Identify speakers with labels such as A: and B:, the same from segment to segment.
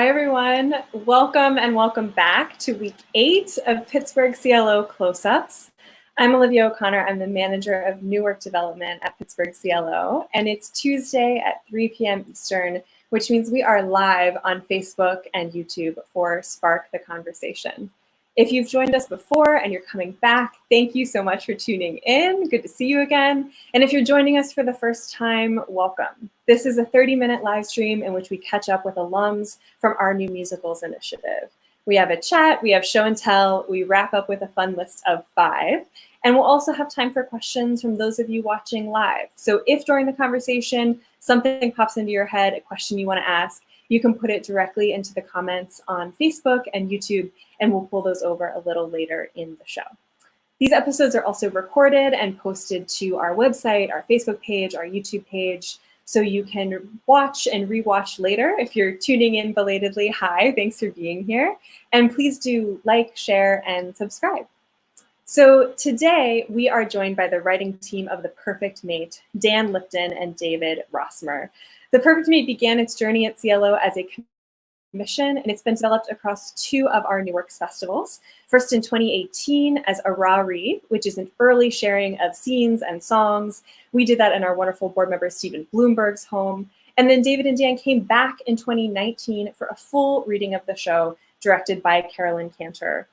A: Hi, everyone. Welcome and welcome back to week 8 of Pittsburgh CLO Close-Ups. I'm Olivia O'Connor. I'm the manager of New Work Development at Pittsburgh CLO, and it's Tuesday at 3 p.m. Eastern, which means we are live on Facebook and YouTube for Spark the Conversation. If you've joined us before and you're coming back, thank you so much for tuning in. Good to see you again. And if you're joining us for the first time, welcome. This is a 30-minute live stream in which we catch up with alums from our New Musicals initiative. We have a chat, we have show and tell, we wrap up with a fun list of 5, and we'll also have time for questions from those of you watching live. So if during the conversation something pops into your head, a question you want to ask, you can put it directly into the comments on Facebook and YouTube, and we'll pull those over a little later in the show. These episodes are also recorded and posted to our website, our Facebook page, our YouTube page, so you can watch and rewatch later. If you're tuning in belatedly, hi, thanks for being here. And please do like, share, and subscribe. So today we are joined by the writing team of The Perfect Mate, Dan Lipton and David Rossmer. The Perfect Mate began its journey at CLO as a commission, and it's been developed across 2 of our New Works festivals. First in 2018 as a raw read, which is an early sharing of scenes and songs. We did that in our wonderful board member Stephen Bloomberg's home. And then David and Dan came back in 2019 for a full reading of the show, directed by Carolyn Cantor.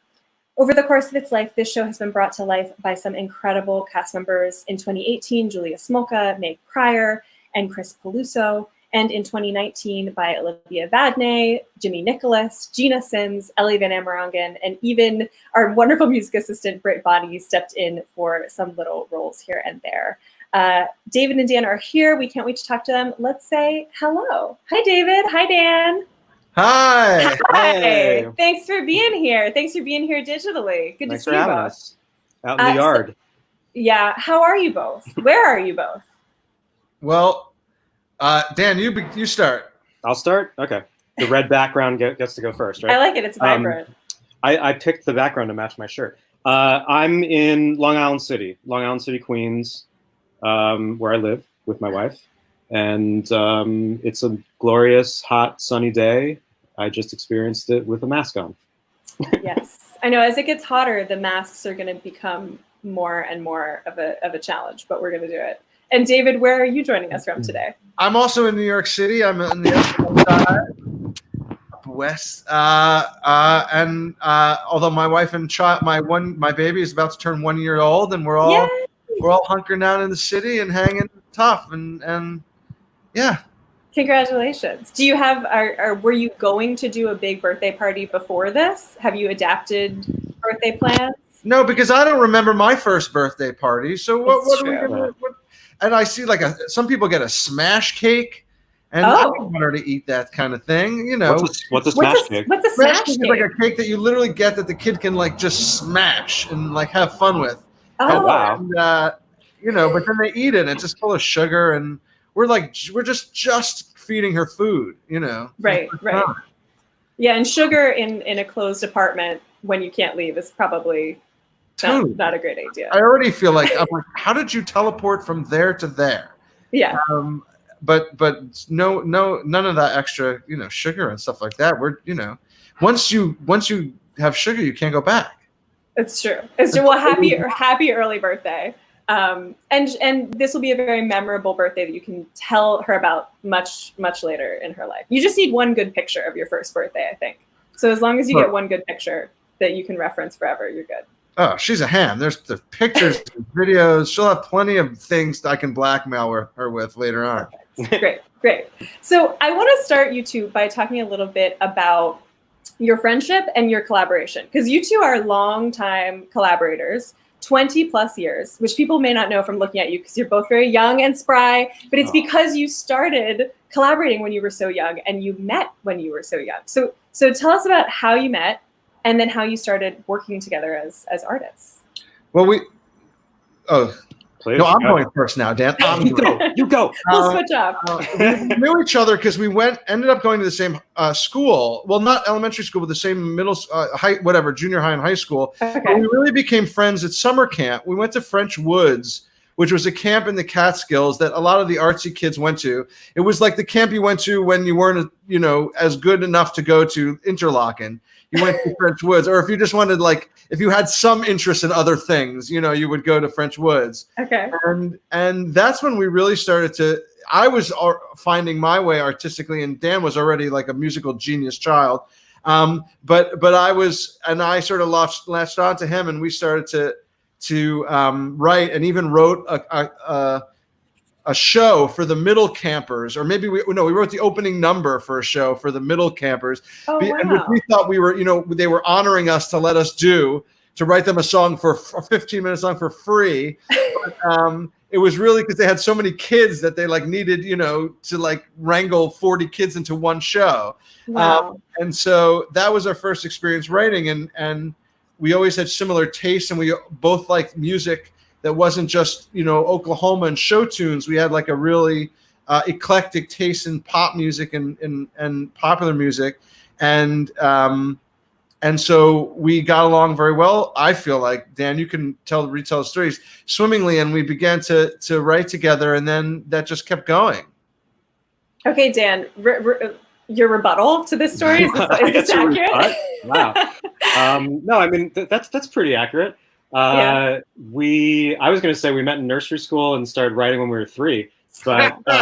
A: Over the course of its life, this show has been brought to life by some incredible cast members. In 2018, Julia Smolka, Meg Pryor, and Chris Peluso, and in 2019 by Olivia Vadnais, Jimmy Nicholas, Gina Sims, Ellie Van Amerongen, and even our wonderful music assistant, Britt Body, stepped in for some little roles here and there. David and Dan are here. We can't wait to talk to them. Let's say hello. Hi, David. Hi, Dan.
B: Hi.
A: Hi.
C: Hey.
A: Thanks for being here. Thanks for being here digitally. Good
C: Thanks
A: to
C: for
A: see you
C: having
A: both.
C: us out in the yard.
A: Yeah. How are you both? Where are you both?
B: Well, Dan, you start.
C: I'll start. Okay. The red background gets to go first, right?
A: I like it. It's vibrant.
C: I picked the background to match my shirt. I'm in Long Island City, Queens, where I live with my wife. And it's a glorious, hot, sunny day. I just experienced it with a mask on.
A: Yes. I know as it gets hotter, the masks are going to become more and more of a challenge, but we're going to do it. And David, where are you joining us from today?
B: I'm also in New York City. I'm in the up west. Although my wife and child, my baby is about to turn 1 year old, and we're all hunkering down in the city and hanging tough, and yeah.
A: Congratulations. Do you have, were you going to do a big birthday party before this? Have you adapted birthday plans?
B: No, because I don't remember my first birthday party. So what are we gonna? And I see some people get a smash cake, and I don't want her to eat that kind of thing. You know,
C: what's a smash cake?
A: What's a smash cake?
B: Is like a cake that you literally get that the kid can just smash and have fun with.
C: Oh wow!
B: And, but then they eat it, and it's just full of sugar, and we're just feeding her food.
A: Right. Yeah, and sugar in a closed apartment when you can't leave is probably not a great idea.
B: I already feel like how did you teleport from there to there?
A: Yeah.
B: But no, none of that extra, sugar and stuff like that. We're, once you have sugar, you can't go back.
A: It's true. It's true. Well, happy early birthday. And this will be a very memorable birthday that you can tell her about much, much later in her life. You just need one good picture of your first birthday, I think. So as long as you get one good picture that you can reference forever, you're good.
B: Oh, she's a ham. There's the pictures, videos. She'll have plenty of things I can blackmail her with later on.
A: Great. So I want to start you two by talking a little bit about your friendship and your collaboration, because you two are longtime collaborators, 20 plus years, which people may not know from looking at you because you're both very young and spry, but it's because you started collaborating when you were so young and you met when you were so young. So tell us about how you met and then how you started working together as artists.
B: Well,
C: Please,
B: I'm going first now, Dan.
C: You go.
A: We'll switch up.
B: We knew each other because we ended up going to the same school. Well, not elementary school, but the same junior high and high school.
A: Okay.
B: And we really became friends at summer camp. We went to French Woods, which was a camp in the Catskills that a lot of the artsy kids went to. It was like the camp you went to when you weren't, as good enough to go to Interlaken. You went to French Woods, or if you just wanted, like, if you had some interest in other things, you would go to French Woods.
A: Okay.
B: And that's when we really started to. I was finding my way artistically, and Dan was already like a musical genius child. But I sort of latched on to him, and we started to write, and even wrote a show for the middle campers, or maybe we wrote the opening number for a show for the middle campers.
A: Oh, wow.
B: And we thought they were honoring us to let us to write them a 15-minute song for free. But, it was really because they had so many kids that they needed, to wrangle 40 kids into one show.
A: Wow.
B: And so that was our first experience writing, and we always had similar tastes, and we both liked music that wasn't just, Oklahoma and show tunes. We had like a really eclectic taste in pop music and popular music. And so we got along very well. I feel like, Dan, you can retell the stories swimmingly, and we began to write together, and then that just kept going. Okay,
A: Dan, your rebuttal to this story, is this accurate?
C: Wow. No, I mean, that's pretty accurate. I was going to say we met in nursery school and started writing when we were 3, but but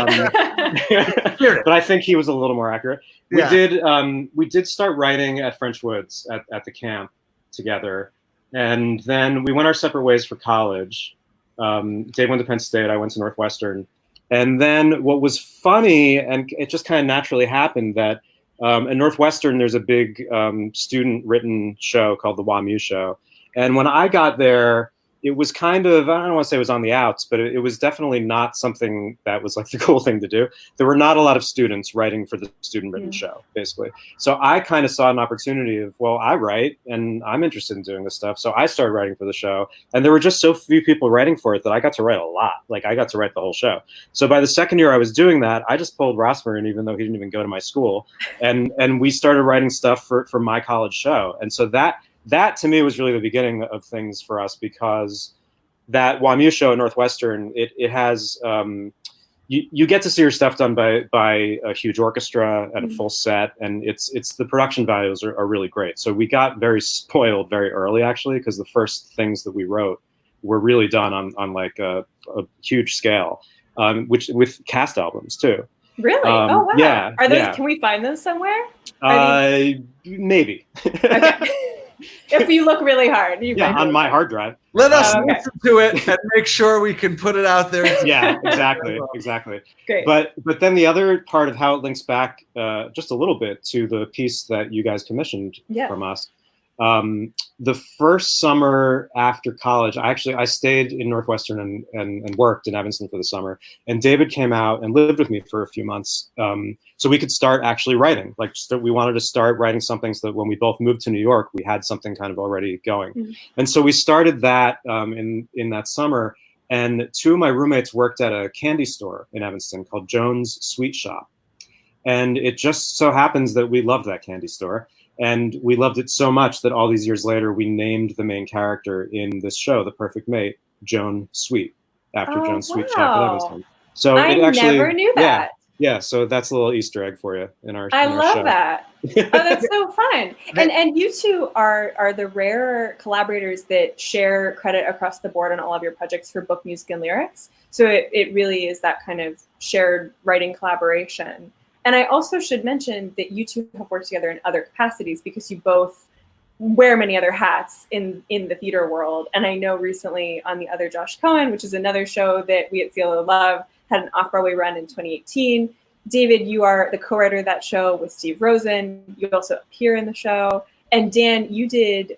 C: I think he was a little more accurate. We did start writing at French Woods at the camp together, and then we went our separate ways for college. Dave went to Penn State, I went to Northwestern, and then what was funny, and it just kind of naturally happened, that at Northwestern there's a big student-written show called the WAMU Show, and when I got there, it was kind of, I don't want to say it was on the outs, but it was definitely not something that was like the cool thing to do. There were not a lot of students writing for the student-written show, basically. So I kind of saw an opportunity of, well, I write and I'm interested in doing this stuff. So I started writing for the show, and there were just so few people writing for it that I got to write a lot. Like, I got to write the whole show. So by the second year I was doing that, I just pulled Rossmer in, even though he didn't even go to my school. And we started writing stuff for my college show. And so that to me was really the beginning of things for us, because that WAMU show at Northwestern, it has you get to see your stuff done by a huge orchestra and a full set, and it's the production values are really great. So we got very spoiled very early, actually, because the first things that we wrote were really done on like a huge scale, which with cast albums too.
A: Really? Oh wow!
C: Yeah.
A: Are those? Can we find those somewhere?
C: Maybe.
A: Okay. If you look really hard,
C: on my hard drive.
B: Let us listen to it and make sure we can put it out there.
C: Yeah, exactly.
A: Great.
C: But then the other part of how it links back just a little bit to the piece that you guys commissioned from us. The first summer after college, I stayed in Northwestern and worked in Evanston for the summer. And David came out and lived with me for a few months, so we could start actually writing. We wanted to start writing something so that when we both moved to New York, we had something kind of already going. Mm-hmm. And so we started that in that summer. And 2 of my roommates worked at a candy store in Evanston called Joan's Sweet Shop. And it just so happens that we loved that candy store. And we loved it so much that all these years later, we named the main character in this show, The Perfect Mate, Joan Sweet, after Joan Sweet Shop in Evanston. So
A: I never knew that.
C: Yeah, so that's a little Easter egg for you in our
A: I
C: in our
A: love
C: show.
A: that. Oh, that's so fun. And you two are the rare collaborators that share credit across the board on all of your projects for book, music, and lyrics. So it really is that kind of shared writing collaboration. And I also should mention that you two have worked together in other capacities, because you both wear many other hats in the theater world. And I know recently on The Other Josh Cohen, which is another show that we at CLO love, had an off-Broadway run in 2018. David, you are the co-writer of that show with Steve Rosen. You also appear in the show. And Dan, you did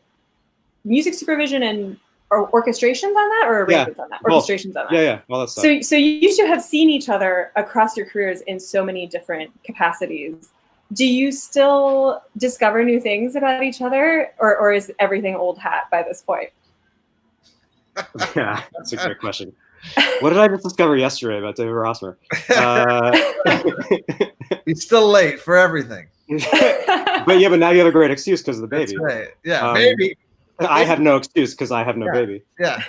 A: music supervision or orchestrations on that, or arrangements on that? Orchestrations on that.
C: Yeah, all that stuff.
A: So you two have seen each other across your careers in so many different capacities. Do you still discover new things about each other, or is everything old hat by this point?
C: Yeah, that's a great question. What did I just discover yesterday about David Rossmer?
B: He's still late for everything.
C: But now you have a great excuse because of the baby.
B: That's right. Yeah, baby.
C: I have no excuse because I have no baby.
B: Yeah.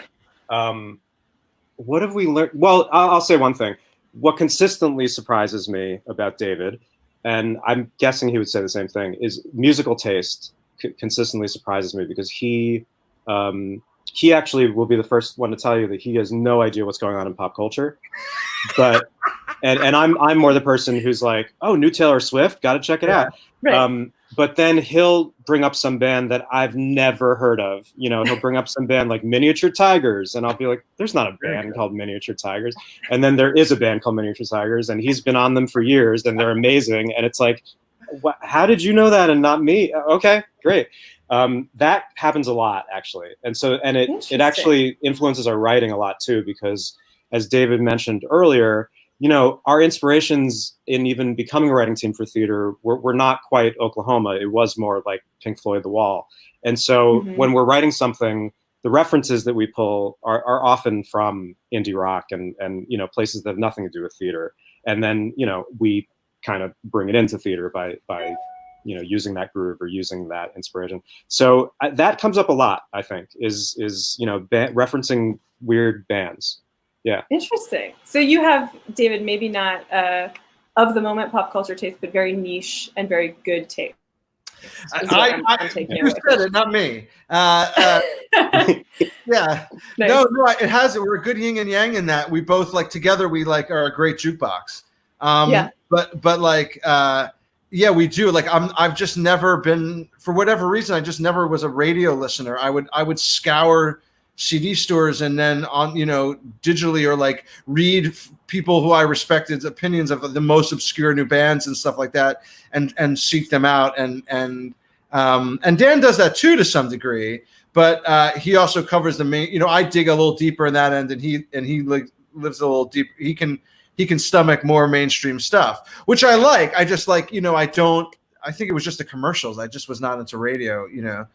C: what have we learned? Well, I'll say one thing. What consistently surprises me about David, and I'm guessing he would say the same thing, is musical taste consistently surprises me, because he actually will be the first one to tell you that he has no idea what's going on in pop culture. But and I'm more the person who's like, oh, new Taylor Swift, got to check it out.
A: Right.
C: But then he'll bring up some band that I've never heard of. You know, he'll bring up some band like Miniature Tigers, and I'll be like, there's not a band called Miniature Tigers. And then there is a band called Miniature Tigers, and he's been on them for years, and they're amazing. And it's like, how did you know that and not me? Okay, great. That happens a lot, actually. And it actually influences our writing a lot too, because as David mentioned earlier, you know, our inspirations in even becoming a writing team for theater were not quite Oklahoma. It was more like Pink Floyd, The Wall. And so when we're writing something, the references that we pull are often from indie rock and you know, places that have nothing to do with theater. And then, you know, we kind of bring it into theater by you know, using that groove or using that inspiration. So that comes up a lot, I think, is you know, referencing weird bands. Yeah.
A: Interesting. So you have, David, maybe not of the moment pop culture taste, but very niche and very good taste.
B: You said it, not me. Yeah. Nice. No, it has. We're a good yin and yang in that we both like together. We like are a great jukebox. Yeah. But like, yeah, we do. Like, I've just never been, for whatever reason, I just never was a radio listener. I would scour CD stores and then on, you know, digitally, or like read people who I respected opinions of the most obscure new bands and stuff like that, and seek them out. And Dan does that too to some degree, but he also covers the main. You know, I dig a little deeper in that end, and he lives a little deep. He can stomach more mainstream stuff, which I like. I just like, you know, I think it was just the commercials. I just was not into radio, you know.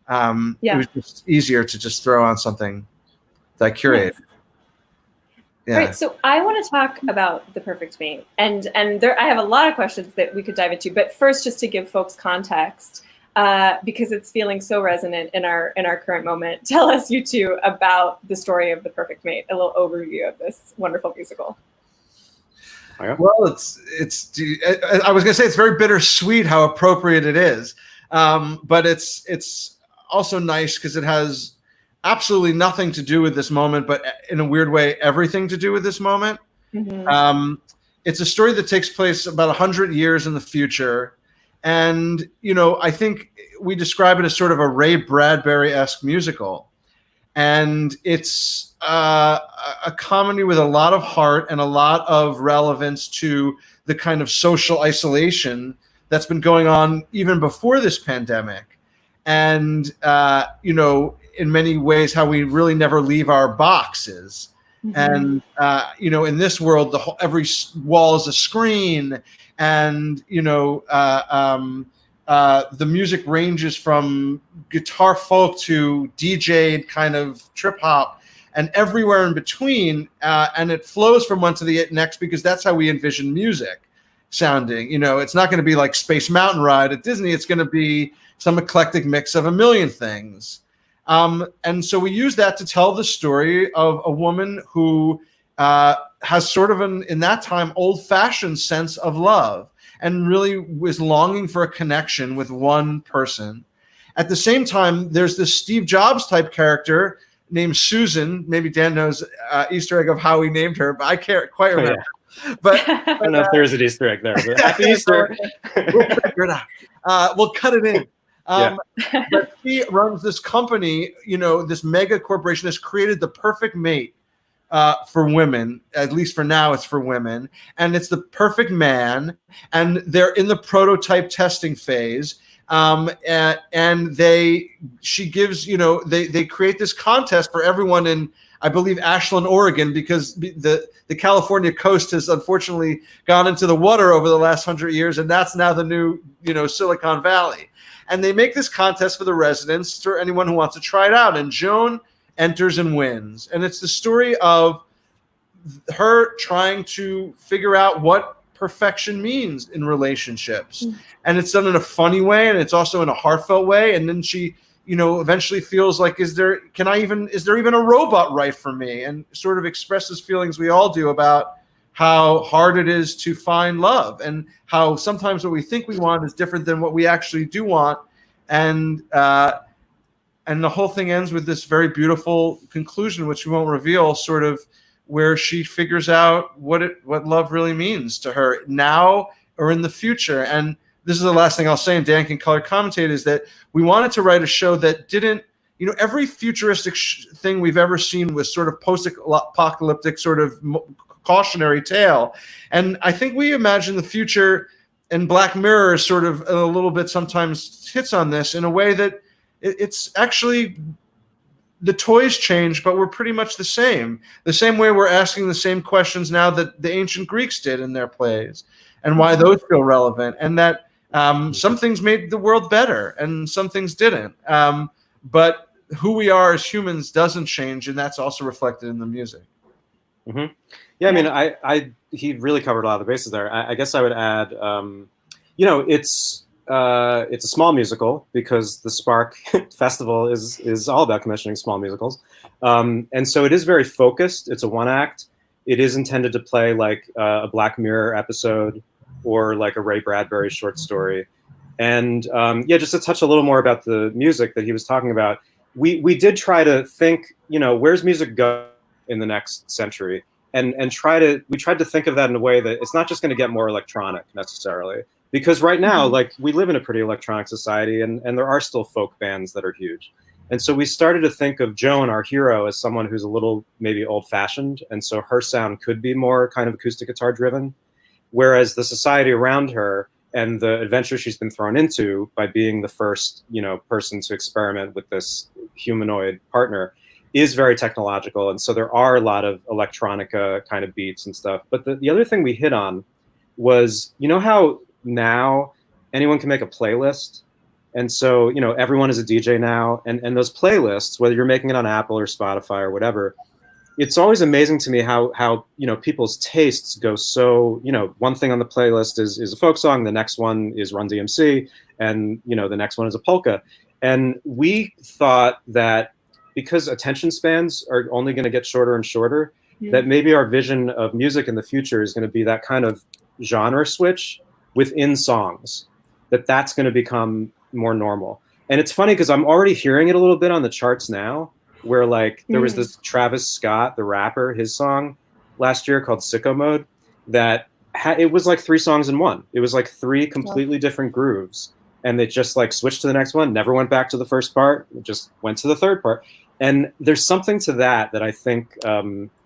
B: It was just easier to just throw on something that I curate.
A: Nice. Yeah. Right. So I want to talk about The Perfect Mate, and there I have a lot of questions that we could dive into. But first, just to give folks context, because it's feeling so resonant in our current moment. Tell us, you two, about the story of The Perfect Mate. A little overview of this wonderful musical.
B: Well, it's. I was gonna say it's very bittersweet how appropriate it is, but it's also nice because it has absolutely nothing to do with this moment, but in a weird way, everything to do with this moment. It's a story that takes place about 100 years in the future, and you know, I think we describe it as sort of a Ray Bradbury-esque musical, and it's a comedy with a lot of heart and a lot of relevance to the kind of social isolation that's been going on even before this pandemic. And, you know, in many ways, how we really never leave our boxes. And, you know, in this world, every wall is a screen. And, you know, the music ranges from guitar folk to DJ'd kind of trip hop and everywhere in between. And it flows from one to the next, because that's how we envision music sounding. You know, it's not going to be like Space Mountain Ride at Disney. It's going to be some eclectic mix of a million things. And so we use that to tell the story of a woman who has sort of in that time, old-fashioned sense of love, and really was longing for a connection with one person. At the same time, there's this Steve Jobs type character named Susan. Maybe Dan knows Easter egg of how he named her, but I can't quite remember. But
C: I don't know if there's an Easter egg there, but happy Easter.
B: We'll figure it out. We'll cut it in. But she runs this company, you know, this mega corporation has created the perfect mate for women. At least for now, it's for women. And it's the perfect man. And they're in the prototype testing phase. And she gives, you know, they create this contest for everyone in, I believe, Ashland, Oregon, because the California coast has unfortunately gone into the water over the last 100 years. And that's now the new, you know, Silicon Valley. And they make this contest for the residents, for anyone who wants to try it out. And Joan enters and wins. And it's the story of her trying to figure out what perfection means in relationships. And it's done in a funny way, and it's also in a heartfelt way. And then she eventually feels like, is there even a robot right for me? And sort of expresses feelings we all do about how hard it is to find love, and how sometimes what we think we want is different than what we actually do want. And the whole thing ends with this very beautiful conclusion, which we won't reveal, sort of where she figures out what love really means to her now or in the future. And this is the last thing I'll say, and Dan can color commentate, is that we wanted to write a show that didn't, every futuristic thing we've ever seen was sort of post-apocalyptic, sort of cautionary tale. And I think we imagine the future, and Black Mirror sort of a little bit sometimes hits on this in a way that it's actually, the toys change, but we're pretty much the same way we're asking the same questions now that the ancient Greeks did in their plays, and why those feel relevant, and that some things made the world better and some things didn't. But who we are as humans doesn't change, and that's also reflected in the music.
C: Mm-hmm. Yeah, I mean, he really covered a lot of the bases there. I guess I would add, it's a small musical because the Spark Festival is all about commissioning small musicals, and so it is very focused. It's a one act. It is intended to play like a Black Mirror episode or like a Ray Bradbury short story. And just to touch a little more about the music that he was talking about, we did try to think, where's music go in the next century, and we tried to think of that in a way that it's not just going to get more electronic necessarily. Because right now, like, we live in a pretty electronic society, and there are still folk bands that are huge. And so we started to think of Joan, our hero, as someone who's a little maybe old-fashioned, and so her sound could be more kind of acoustic guitar-driven, whereas the society around her and the adventure she's been thrown into by being the first, person to experiment with this humanoid partner is very technological. And so there are a lot of electronica kind of beats and stuff. But the other thing we hit on was, how now anyone can make a playlist, and so everyone is a DJ now, and those playlists, whether you're making it on Apple or Spotify or whatever, it's always amazing to me how people's tastes go. So one thing on the playlist is a folk song, the next one is Run DMC, and the next one is a polka. And we thought that because attention spans are only going to get shorter and shorter, that maybe our vision of music in the future is going to be that kind of genre switch within songs, that's going to become more normal. And it's funny because I'm already hearing it a little bit on the charts now, where like there was this Travis Scott, the rapper, his song last year called Sicko Mode, that it was like 3 songs in one. It was like 3 completely different grooves, and they just like switched to the next one, never went back to the first part, just went to the third part. And there's something to that I think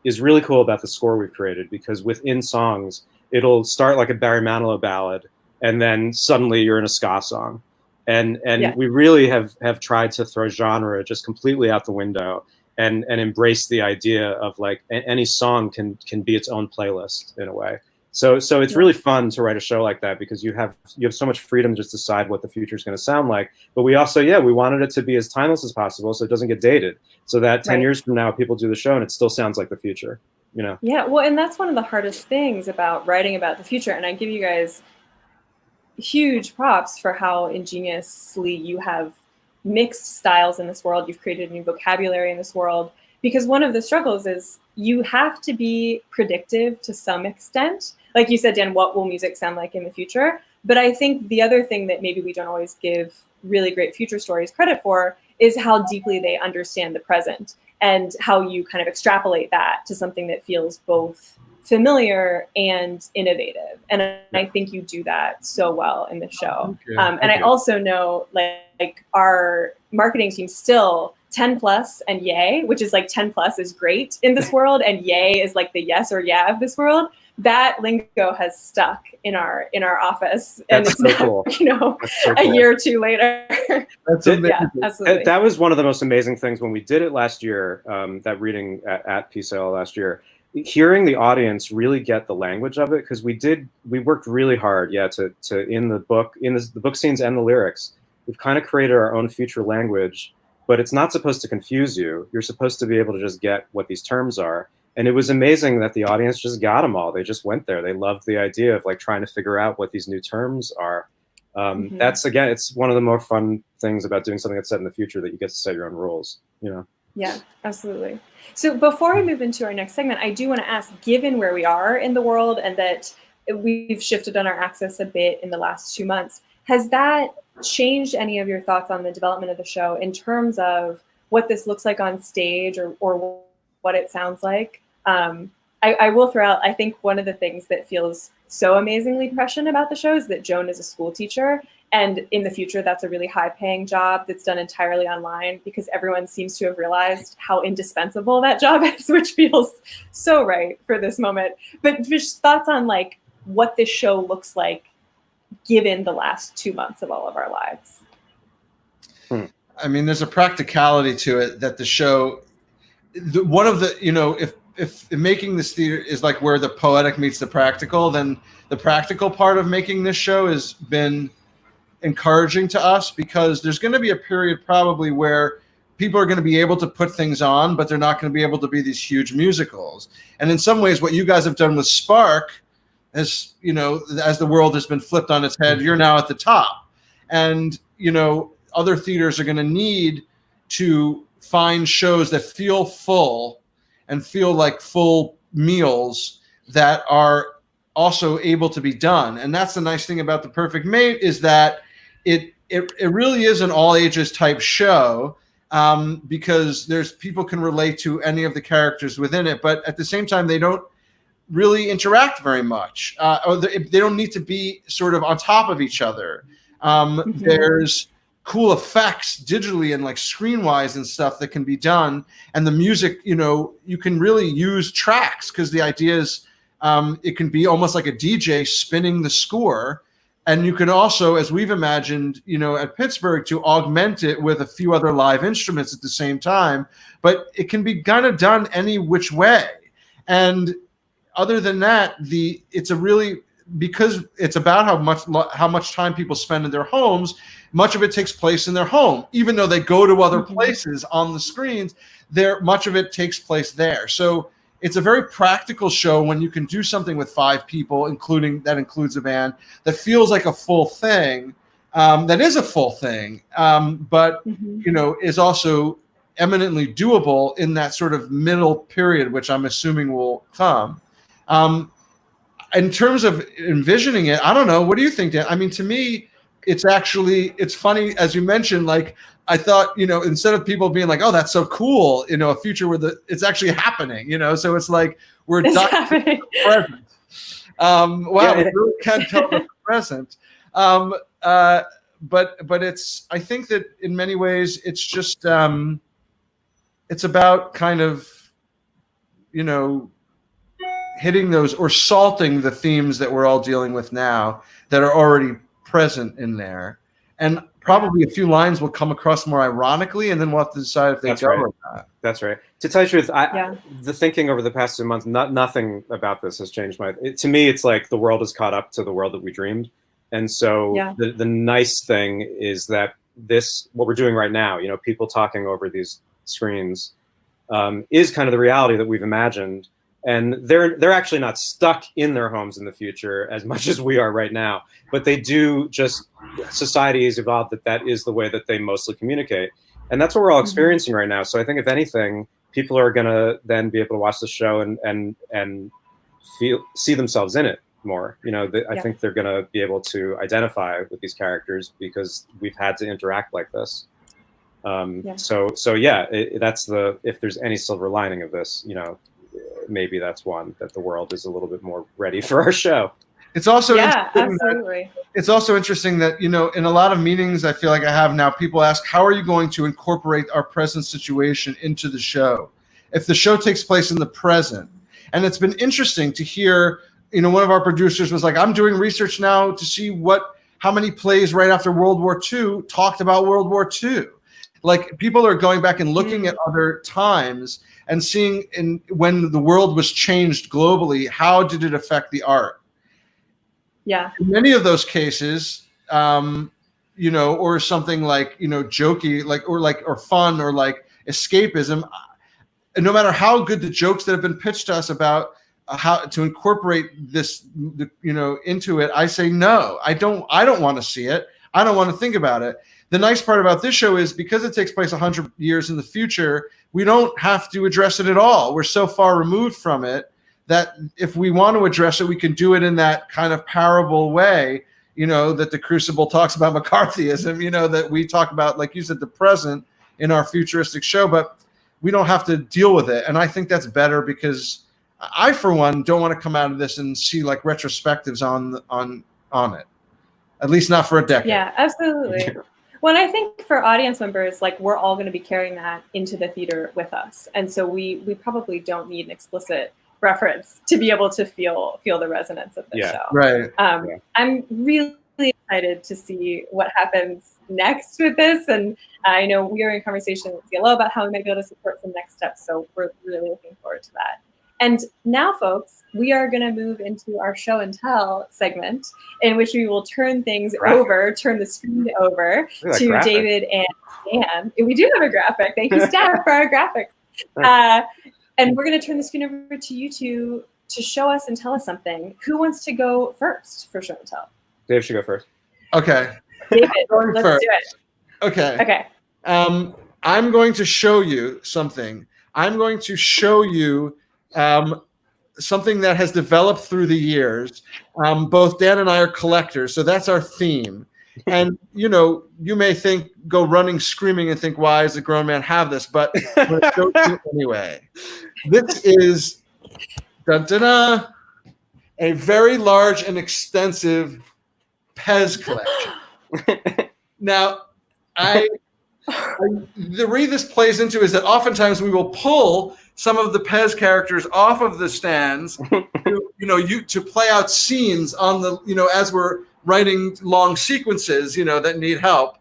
C: is really cool about the score we've created, because within songs, it'll start like a Barry Manilow ballad, and then suddenly you're in a ska song. And we really have tried to throw genre just completely out the window and embrace the idea of like any song can be its own playlist in a way. So it's really fun to write a show like that, because you have so much freedom to just decide what the future is going to sound like. But we also, we wanted it to be as timeless as possible, so it doesn't get dated, so that 10 years from now, people do the show and it still sounds like the future.
A: Yeah, well, and that's one of the hardest things about writing about the future. And I give you guys huge props for how ingeniously you have mixed styles in this world. You've created a new vocabulary in this world, because one of the struggles is you have to be predictive to some extent. Like you said, Dan, what will music sound like in the future? But I think the other thing that maybe we don't always give really great future stories credit for is how deeply they understand the present, and how you kind of extrapolate that to something that feels both familiar and innovative. And I think you do that so well in the show. And I also know like our marketing team still 10 plus and yay, which is like 10 plus is great in this world, and yay is like the yes or yeah of this world. That lingo has stuck in our office, and
C: That's
A: it's
C: so
A: now,
C: cool.
A: a year or two later.
B: That's amazing.
A: Yeah, absolutely.
C: That was one of the most amazing things when we did it last year, that reading at PCL last year, hearing the audience really get the language of it, because we worked really hard, to in the book scenes and the lyrics, we've kind of created our own future language, but it's not supposed to confuse you. You're supposed to be able to just get what these terms are. And it was amazing that the audience just got them all. They just went there. They loved the idea of like trying to figure out what these new terms are. That's, again, it's one of the more fun things about doing something that's set in the future, that you get to set your own rules, you know?
A: Yeah, absolutely. So before I move into our next segment, I do want to ask, given where we are in the world and that we've shifted on our axis a bit in the last 2 months, has that changed any of your thoughts on the development of the show in terms of what this looks like on stage or what it sounds like? I will throw out, I think one of the things that feels so amazingly prescient about the show is that Joan is a school teacher. And in the future, that's a really high-paying job that's done entirely online, because everyone seems to have realized how indispensable that job is, which feels so right for this moment. But just thoughts on like what this show looks like given the last 2 months of all of our lives.
B: I mean, there's a practicality to it that the show, one of the, you know, if making this theater is like where the poetic meets the practical, then the practical part of making this show has been encouraging to us, because there's going to be a period probably where people are going to be able to put things on, but they're not going to be able to be these huge musicals. And in some ways, what you guys have done with Spark, as you know, as the world has been flipped on its head, you're now at the top. And, you know, other theaters are going to need to find shows that feel full and feel like full meals that are also able to be done. And that's the nice thing about The Perfect Mate, is that it really is an all ages type show, because there's people can relate to any of the characters within it, but at the same time, they don't really interact very much, or they don't need to be sort of on top of each other. There's cool effects digitally and like screen wise and stuff that can be done. And the music, you know, you can really use tracks, because the idea is it can be almost like a DJ spinning the score. And you can also, as we've imagined, you know, at Pittsburgh, to augment it with a few other live instruments at the same time. But it can be kind of done any which way. And other than that, it's a really, because it's about how much time people spend in their homes, much of it takes place in their home. Even though they go to other places on the screens, much of it takes place there. So it's a very practical show when you can do something with 5 people, that includes a band, that feels like a full thing, that is a full thing, but you know, is also eminently doable in that sort of middle period, which I'm assuming will come. In terms of envisioning it, I don't know. What do you think, Dan? I mean, to me, it's funny, as you mentioned, like, I thought, you know, instead of people being like, oh, that's so cool, you know, a future where it's actually happening, you know, so it's like we're happening. Present. Wow, we really can't tell the present. But I think that in many ways, it's just, it's about kind of, you know, hitting those or salting the themes that we're all dealing with now that are already present in there. And probably a few lines will come across more ironically, and then we'll have to decide if they go or not.
C: That's right. To tell you the truth, the thinking over the past 2 months, nothing about this has changed to me, it's like the world has caught up to the world that we dreamed. And so the nice thing is that what we're doing right now, you know, people talking over these screens, is kind of the reality that we've imagined. And they're actually not stuck in their homes in the future as much as we are right now, but they do society has evolved that is the way that they mostly communicate. And that's what we're all experiencing right now. So I think if anything, people are going to then be able to watch the show and see themselves in it more. You know, I think they're going to be able to identify with these characters because we've had to interact like this. So yeah, if there's any silver lining of this, you know, maybe that's one, that the world is a little bit more ready for our show.
B: It's also
A: absolutely.
B: It's also interesting that, you know, in a lot of meetings I feel like I have now, people ask, how are you going to incorporate our present situation into the show? If the show takes place in the present. And it's been interesting to hear, you know, one of our producers was like, I'm doing research now to see how many plays right after World War II talked about World War II. Like, people are going back and looking at other times and seeing when the world was changed globally, how did it affect the art?
A: Yeah.
B: In many of those cases, you know, or something like, you know, jokey, or fun, or like escapism, no matter how good the jokes that have been pitched to us about how to incorporate this, into it, I say no. I don't want to see it. I don't want to think about it. The nice part about this show is because it takes place 100 years in the future, we don't have to address it at all. We're so far removed from it that if we want to address it, we can do it in that kind of parable way, that the Crucible talks about McCarthyism, that we talk about, like you said, the present in our futuristic show, but we don't have to deal with it. And I think that's better because I, for one, don't want to come out of this and see like retrospectives on it, at least not for a decade.
A: Yeah, absolutely. Well, I think for audience members, like we're all going to be carrying that into the theater with us. And so we probably don't need an explicit reference to be able to feel the resonance of the show.
B: Right.
A: I'm really excited to see what happens next with this. And I know we are in conversation with CLO about how we might be able to support some next steps. So we're really looking forward to that. And now, folks, we are going to move into our show and tell segment in which we will turn the screen over to
C: graphic.
A: David and Dan. We do have a graphic. Thank you, staff, for our graphics. And we're going to turn the screen over to you two to show us and tell us something. Who wants to go first for show and tell?
C: Dave should go first.
B: Okay.
A: David, let's do it.
B: Okay. I'm going to show you something. I'm going to show you something that has developed through the years. Both Dan and I are collectors, so that's our theme. And you may go running, screaming, and think, "Why does a grown man have this?" But I'm going to show you anyway. This is a very large and extensive PES collection. Now, the way this plays into is that oftentimes we will pull some of the PES characters off of the stands to play out scenes on the, as we're writing long sequences, that need help.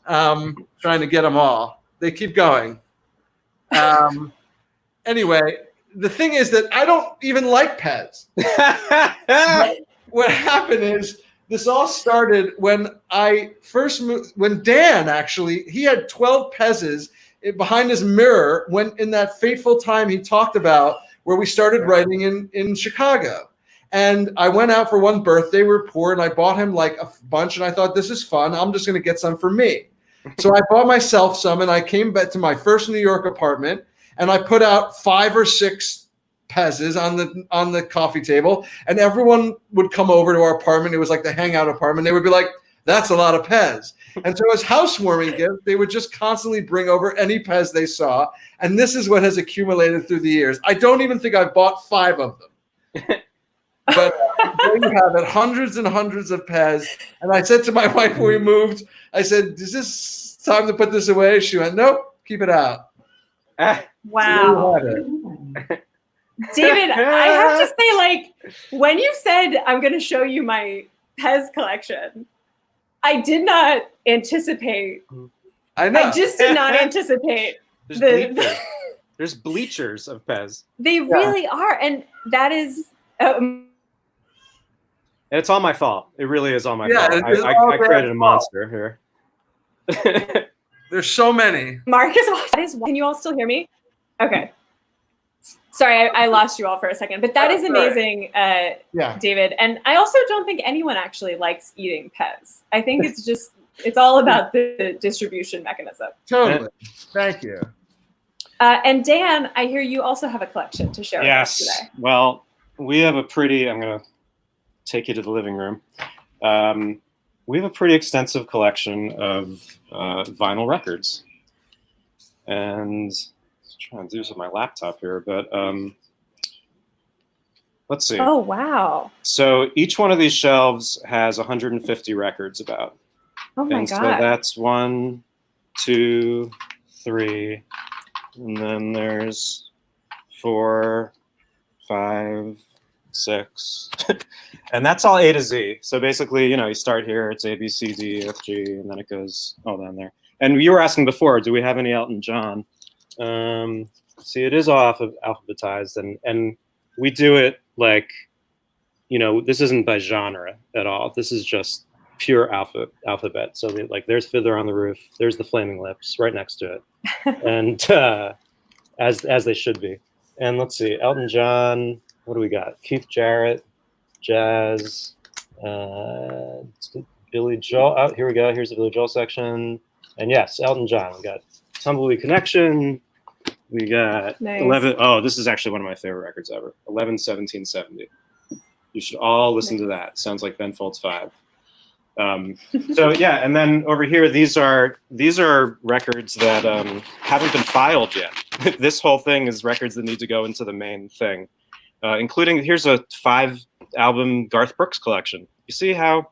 B: Trying to get them all. They keep going. Anyway, the thing is that I don't even like PES. What happened is, this all started when I first moved, when Dan he had 12 PESs behind his mirror when in that fateful time he talked about where we started writing in Chicago. And I went out for one birthday, we were poor, and I bought him like a bunch, and I thought, this is fun, I'm just going to get some for me. So I bought myself some, and I came back to my first New York apartment, and I put out 5 or 6 PESs on the coffee table, and everyone would come over to our apartment. It was like the hangout apartment. They would be like, "That's a lot of PES." And so as housewarming gift, they would just constantly bring over any PES they saw, and this is what has accumulated through the years. I don't even think I've bought 5 of them. But there you have it, hundreds and hundreds of PES. And I said to my wife when we moved, I said, "Is this time to put this away?" She went, "Nope, keep it out."
A: Wow. David, I have to say, like, when you said, "I'm going to show you my PES collection," I did not anticipate.
B: I know.
A: I just did not anticipate.
C: There's bleachers of PES.
A: They really are. And that is...
C: it's all my fault. It really is all my fault. I created a monster here.
B: There's so many.
A: Marcus, can you all still hear me? Okay. Sorry, I lost you all for a second, but that is amazing, David. And I also don't think anyone actually likes eating PES. I think it's all about the distribution mechanism.
B: Totally. Thank you.
A: And Dan, I hear you also have a collection to share with us today.
C: Well, we have I'm going to take you to the living room. We have a pretty extensive collection of vinyl records. And trying to do this with my laptop here, but let's see.
A: Oh, wow.
C: So each one of these shelves has 150 records about.
A: Oh my God.
C: So that's 1, 2, 3, and then there's 4, 5, 6, and that's all A to Z. So basically, you start here, it's A, B, C, D, F, G, and then it goes all down there. And you were asking before, do we have any Elton John? See, it is all alphabetized, and we do it like, this isn't by genre at all. This is just pure alphabet. So there's Fiddler on the Roof, there's the Flaming Lips right next to it, and as they should be. And let's see, Elton John. what do we got? Keith Jarrett, jazz, Billy Joel. Oh, here we go. Here's the Billy Joel section. And yes, Elton John. We got Tumbleweed Connection. We got 11. Oh, this is actually one of my favorite records ever. 11/17/70. You should all listen to that. Sounds like Ben Folds 5. So yeah, and then over here, these are records that haven't been filed yet. This whole thing is records that need to go into the main thing, including here's a 5-album Garth Brooks collection. You see how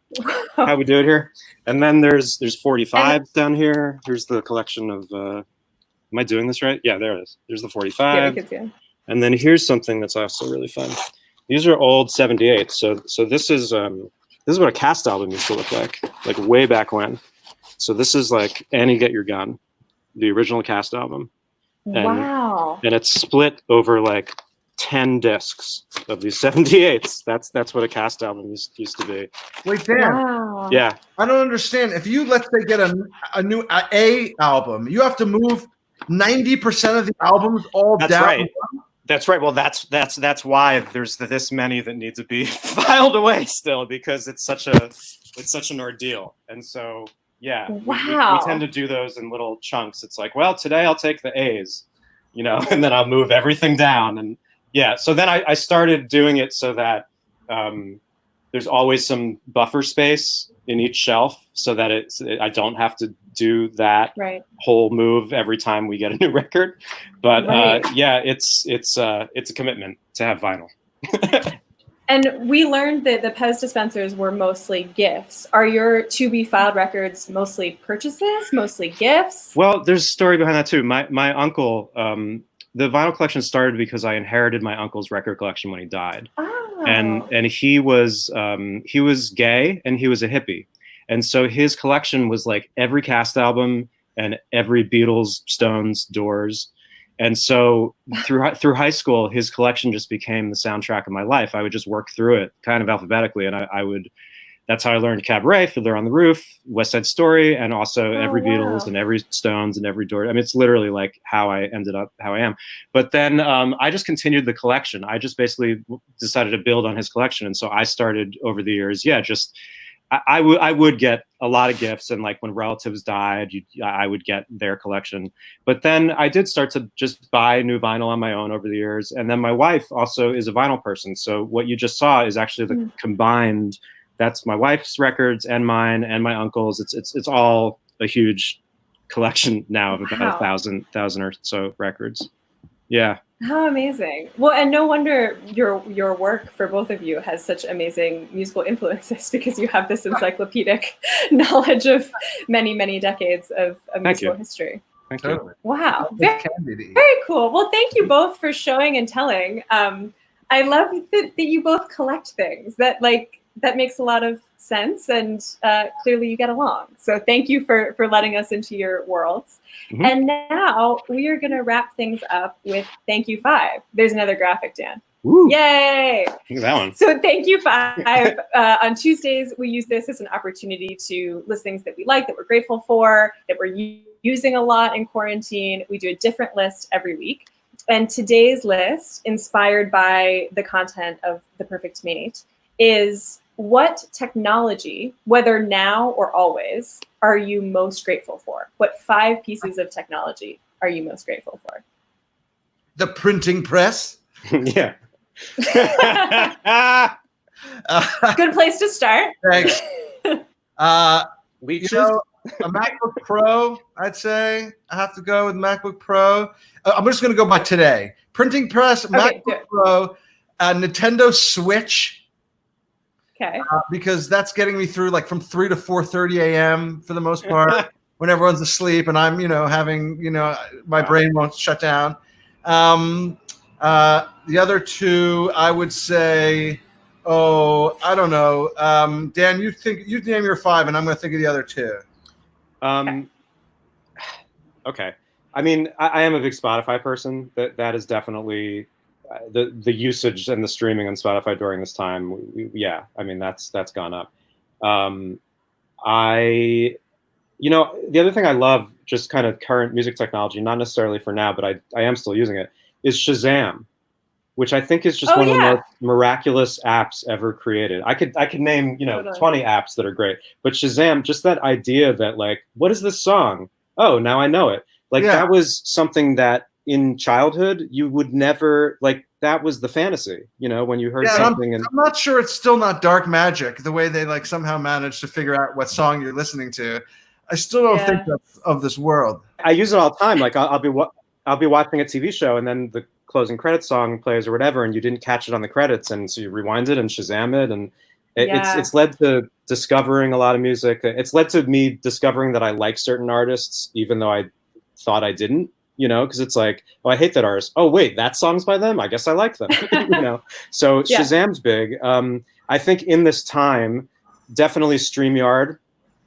C: we do it here? And then there's 45s down here. Here's the collection of. Am I doing this right? Yeah, there it is. There's the 45. Yeah, and then here's something that's also really fun. These are old 78s. So this is what a cast album used to look like way back when. So this is like Annie Get Your Gun, the original cast album. And, wow. And it's split over like 10 discs of these 78s. That's what a cast album used to be.
B: Wait, Dan.
A: Wow.
B: Yeah. I don't understand. If you, let's say, get a new album, you have to move 90% of the albums all
C: that's
B: down.
C: Right. That's right. Well, that's why there's this many that need to be filed away still, because it's such an ordeal. And so yeah,
A: wow.
C: we tend to do those in little chunks. It's like, well, today I'll take the A's, and then I'll move everything down. And yeah, so then I started doing it so that there's always some buffer space in each shelf, so that I don't have to do that whole move every time we get a new record. But yeah, it's a commitment to have vinyl.
A: And we learned that the PES dispensers were mostly gifts. Are your to-be filed records mostly purchases, mostly gifts?
C: Well, there's a story behind that too. My uncle, the vinyl collection started because I inherited my uncle's record collection when he died.
A: Oh.
C: And he was gay and he was a hippie. And so his collection was like every cast album and every Beatles, Stones, Doors. And so through high school, his collection just became the soundtrack of my life. I would just work through it kind of alphabetically. And that's how I learned Cabaret, Fiddler on the Roof, West Side Story, and also every Beatles and every Stones and every Doors. I mean, it's literally like how I ended up how I am. But then I just continued the collection. I just basically decided to build on his collection. And so I started over the years, I would get a lot of gifts, and like when relatives died, I would get their collection. But then I did start to just buy new vinyl on my own over the years. And then my wife also is a vinyl person. So what you just saw is actually the combined. That's my wife's records and mine and my uncle's. It's all a huge collection now of about 1,000 or so records. Yeah.
A: How amazing. Well, and no wonder your work for both of you has such amazing musical influences, because you have this encyclopedic knowledge of many, many decades of musical history.
C: Thank you.
A: Wow. Very cool. Well, thank you both for showing and telling. I love that you both collect things that makes a lot of sense, and clearly you get along. So thank you for letting us into your worlds. Mm-hmm. And now we are going to wrap things up with Thank You 5. There's another graphic, Dan.
C: Woo.
A: Yay!
C: Look at that one.
A: So Thank You 5. On Tuesdays, we use this as an opportunity to list things that we like, that we're grateful for, that we're using a lot in quarantine. We do a different list every week. And today's list, inspired by the content of The Perfect Mate, is: what technology, whether now or always, are you most grateful for? What 5 pieces of technology are you most grateful for?
B: The printing press.
C: Yeah.
A: Good place to start.
B: Thanks. A MacBook Pro, I'd say. I have to go with MacBook Pro. I'm just going to go by today. Printing press, MacBook Pro, Nintendo Switch.
A: Okay.
B: Because that's getting me through like from 3 to 4:30 a.m. for the most part, when everyone's asleep and I'm, having, my brain won't shut down. The other 2, I would say, I don't know. Dan, you name your 5, and I'm going to think of the other 2.
C: Okay. I mean, I am a big Spotify person. That is definitely the usage and the streaming on Spotify during this time. I mean, that's gone up. The other thing I love, just kind of current music technology, not necessarily for now, but I am still using it, is Shazam. which I think is just one of the most miraculous apps ever created. I could name, 20 apps that are great, but Shazam, just that idea that like, what is this song? Oh, now I know it. Like that was something that in childhood you would never like. That was the fantasy, when you heard something.
B: I'm not sure it's still not dark magic the way they like somehow managed to figure out what song you're listening to. I still don't think that's of this world.
C: I use it all the time. Like I'll be watching a TV show and then the closing credits song plays or whatever, and you didn't catch it on the credits, and so you rewind it and Shazam it, and it's led to discovering a lot of music. It's led to me discovering that I like certain artists even though I thought I didn't. Because it's like, oh, I hate that artist. Oh, wait, that song's by them? I guess I like them. So Shazam's big. I think in this time, definitely StreamYard,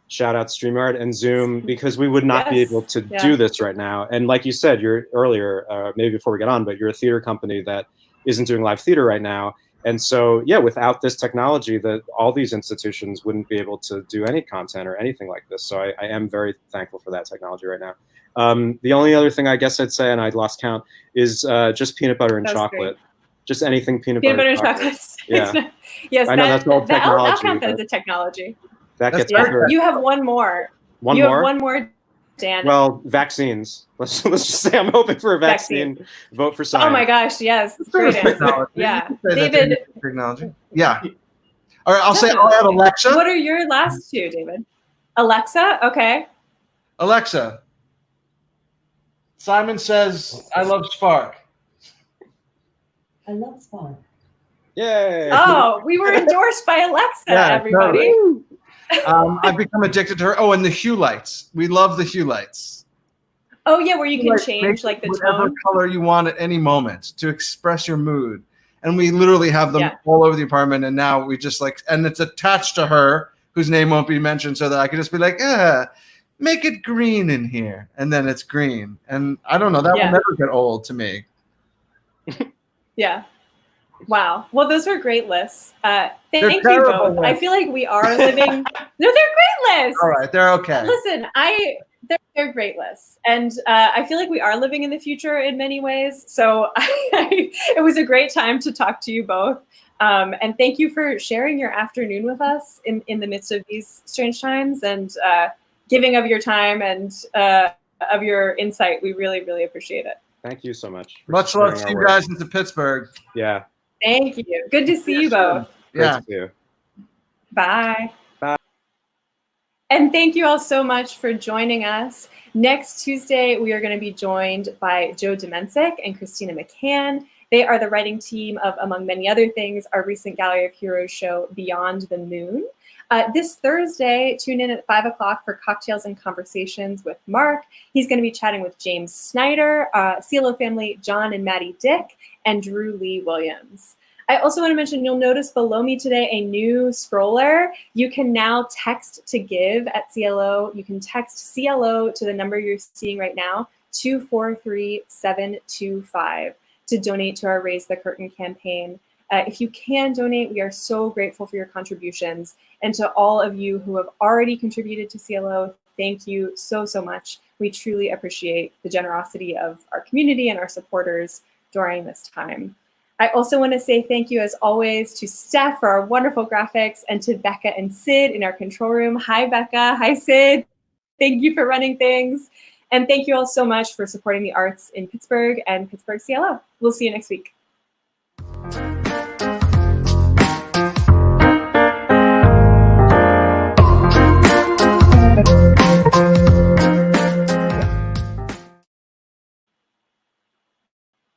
C: shout out StreamYard, and Zoom, because we would not be able to do this right now. And like you said, you're earlier, maybe before we get on, but you're a theater company that isn't doing live theater right now. And so, without this technology, all these institutions wouldn't be able to do any content or anything like this. So I am very thankful for that technology right now. The only other thing I guess I'd say, and I'd lost count, is just peanut butter and chocolate. Great. Just anything peanut butter and chocolate. Yeah.
A: Yes,
C: I know that's all technology.
A: I'll count that as a technology.
C: That gets better.
A: You have one more.
C: One more,
A: Dan.
C: Well, vaccines. Let's just say I'm hoping for a vaccine. Vote for science.
A: Oh my gosh, yes. Great answer. Yeah. David.
B: Technology. Yeah. All right, I'll add Alexa.
A: What are your last two, David? Alexa? Okay.
B: Alexa. Simon says, I love Spark.
D: I love Spark.
C: Yay.
A: Oh, we were endorsed by Alexa, everybody.
B: I've become addicted to her. Oh, and the hue lights. We love the hue lights.
A: Oh, yeah, where you can change like the
B: whatever
A: tone.
B: color you want at any moment to express your mood. And we literally have them all over the apartment. And now we just and it's attached to her, whose name won't be mentioned, so that I can just be like, make it green in here. And then it's green. And I don't know, that will never get old to me.
A: Yeah. Wow. Well, those were great lists. Thank you both. Lists. I feel like we are living. No, they're great lists.
B: All right, they're okay.
A: Listen, they're great lists, and I feel like we are living in the future in many ways. So it was a great time to talk to you both, and thank you for sharing your afternoon with us in the midst of these strange times and giving of your time and of your insight. We really, really appreciate it.
C: Thank you so much.
B: Much love to you guys into Pittsburgh.
C: Yeah.
A: Thank you. Good to see you both.
B: Yeah.
A: Bye. Bye. And thank you all so much for joining us. Next Tuesday, we are going to be joined by Joe Domensic and Christina McCann. They are the writing team of, among many other things, our recent Gallery of Heroes show, Beyond the Moon. This Thursday, tune in at 5 o'clock for Cocktails and Conversations with Mark. He's going to be chatting with James Snyder, CLO family John and Maddie Dick, and Drew Lee Williams. I also want to mention, you'll notice below me today a new scroller. You can now text to give at CLO. You can text CLO to the number you're seeing right now, 243725, to donate to our Raise the Curtain campaign. If you can donate, we are so grateful for your contributions. And to all of you who have already contributed to CLO, thank you so, so much. We truly appreciate the generosity of our community and our supporters during this time. I also want to say thank you, as always, to Steph for our wonderful graphics and to Becca and Sid in our control room. Hi, Becca. Hi, Sid. Thank you for running things. And thank you all so much for supporting the arts in Pittsburgh and Pittsburgh CLO. We'll see you next week.